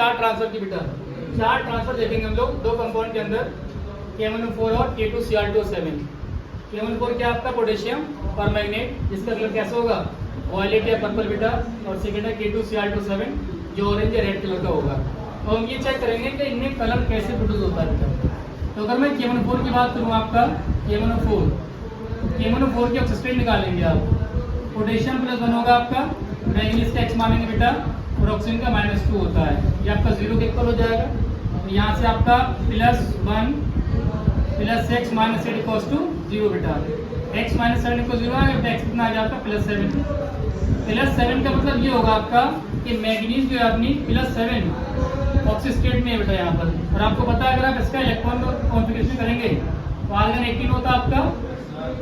चार ट्रांसफर की बेटा, चार ट्रांसफर देखेंगे हम लोग दो कंपाउंड के अंदर, K1O4 और K2Cr2O7। K1O4 क्या आपका पोटेशियम परमैंगनेट, जिसका कलर कैसा होगा वॉयलेट या पर्पल बेटा, और सेकंड है K2Cr2O7 जो ऑरेंज या रेड कलर का होगा। तो हम ये चेक करेंगे कि इनमें कलर कैसे प्रोड्यूस होता है बेटा। तो अगर मैं K1O4 की बात करूँ, आपका K1O4 की ऑक्सीजन निकालेंगे आप, पोटेशियम +1 होगा आपका, मैंगनीज का X मानेंगे बेटा और ऑक्सीजन का -2 होता है, ये आपका 0 के इक्वल हो जाएगा। तो यहाँ से आपका +1 + x - 8 = 0 बेटा, x - 7 = 0 आएगा बेटा, x कितना आ जाएगा +7। +7 का मतलब ये होगा आपका कि मैंगनीज जो है अपनी +7 ऑक्सी स्टेट में है बेटा यहाँ पर। और आपको पता है अगर आप इसका इलेक्ट्रॉन कॉन्फ़िगरेशन करेंगे तो आर्गन 18 होता है आपका,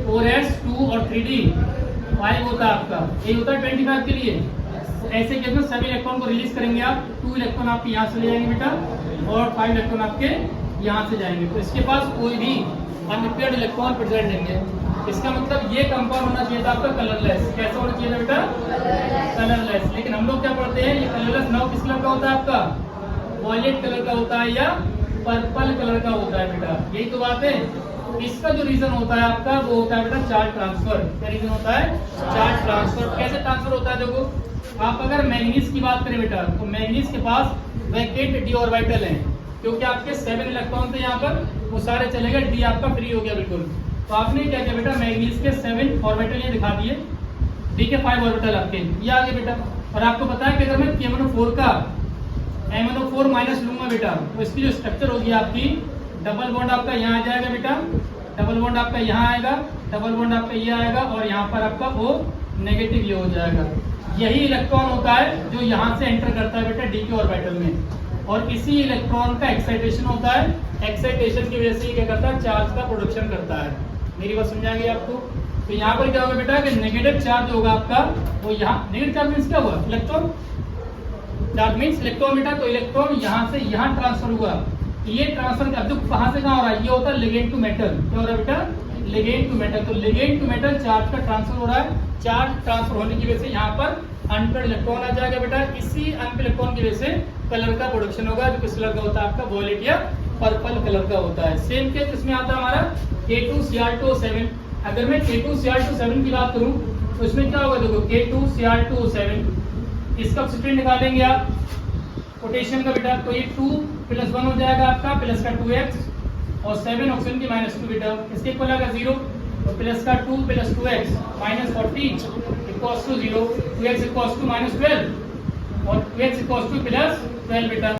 4s 2 और 3d 5 होता है आपका, ये होता है 25 के लिए। ऐसे केस में सभी इलेक्ट्रॉन को रिलीज करेंगे आप, 2 इलेक्ट्रॉन आपके यहाँ से ले जाएंगे बेटा और 5 इलेक्ट्रॉन आपके यहाँ से जाएंगे। तो इसके पास कोई भी अनपेयर्ड इलेक्ट्रॉन प्रेजेंट नहीं है। इसका मतलब ये कंपाउंड होना चाहिए था आपका कलरलेस। कैसा होना चाहिए था बेटा? कलरलेस। लेकिन हम लोग क्या पढ़ते हैं, ये कलरलेस नाउ किस कलर का होता है आपका, वॉयलेट कलर का होता है या पर्पल कलर का होता है बेटा, यही तो बात है। इसका जो रीजन होता है आपका वो होता है बेटा चार्ज ट्रांसफर। क्या रीजन होता है? Charge transfer. कैसे ट्रांसफर होता है देखो, आप अगर मैंगनीज की बात करें बेटा तो मैंगनीज के पास वैकेंट d ऑर्बिटल है, क्योंकि आपके 7 इलेक्ट्रॉन थे यहाँ पर, वो सारे चले गए, d आपका फ्री हो गया बिल्कुल। तो आपने क्या किया बेटा, मैंगनीज के 7 ऑर्बिटल ये दिखा दिए, d के 5 ऑर्बिटल आपके ये आ गए बेटा। और आपको पता है कि अगर मैं K1O4 का MnO4 माइनस लूंगा बेटा तो इसकी जो स्ट्रक्चर होगी आपकी, डबल बॉन्ड आपका यहाँ आ जाएगा बेटा, डबल बॉन्ड आपका यहाँ आएगा, डबल बॉन्ड आपका ये आएगा और यहाँ पर आपका वो नेगेटिव ये हो जाएगा। यही इलेक्ट्रॉन होता है जो यहाँ से एंटर करता है बेटा d के ऑर्बिटल में, और इसी इलेक्ट्रॉन का एक्साइटेशन होता है। एक्साइटेशन की वजह से क्या करता है, चार्ज का प्रोडक्शन करता है। मेरी बात समझाएंगे आपको। तो यहाँ पर क्या होगा बेटा कि नेगेटिव चार्ज होगा आपका, वो यहाँ नेगेटिव चार्ज मीन्स क्या हुआ, इलेक्ट्रॉन चार्ज मीन्स इलेक्ट्रॉन बेटा। तो इलेक्ट्रॉन यहाँ से यहाँ ट्रांसफर हुआ, ये ट्रांसफर अब कहाँ से कहाँ हो रहा है, ये होता है लिगेंड टू मेटल। क्या हो रहा है बेटा, लिगेंड टू मेटल। तो लिगेंड टू मेटल चार्ज का ट्रांसफर हो रहा है, चार्ज ट्रांसफर होने की वजह से यहाँ पर अनपेयर्ड इलेक्ट्रॉन आ जाएगा बेटा। इसी अनपेयर्ड इलेक्ट्रॉन की वजह से कलर का प्रोडक्शन होगा, जो किस कलर का होता है आपका, वॉयलेट या पर्पल कलर का होता है। सेम केस इसमें आता है हमारा K2Cr2O7। अगर मैं K2Cr2O7 की बात करूँ तो इसमें क्या होगा देखो, K2Cr2O7 इसका ऑक्सीजन निकालेंगे आप पोटेशियम का बेटा, तो ये 2 + 1 हो जाएगा आपका, प्लस का 2x और 7 ऑक्सीजन की -2 बेटा, इसके इक्वल आएगा 0। तो प्लस का 2 + 2x -40 = 0, 2x = -12 और 2x = +12 बेटा।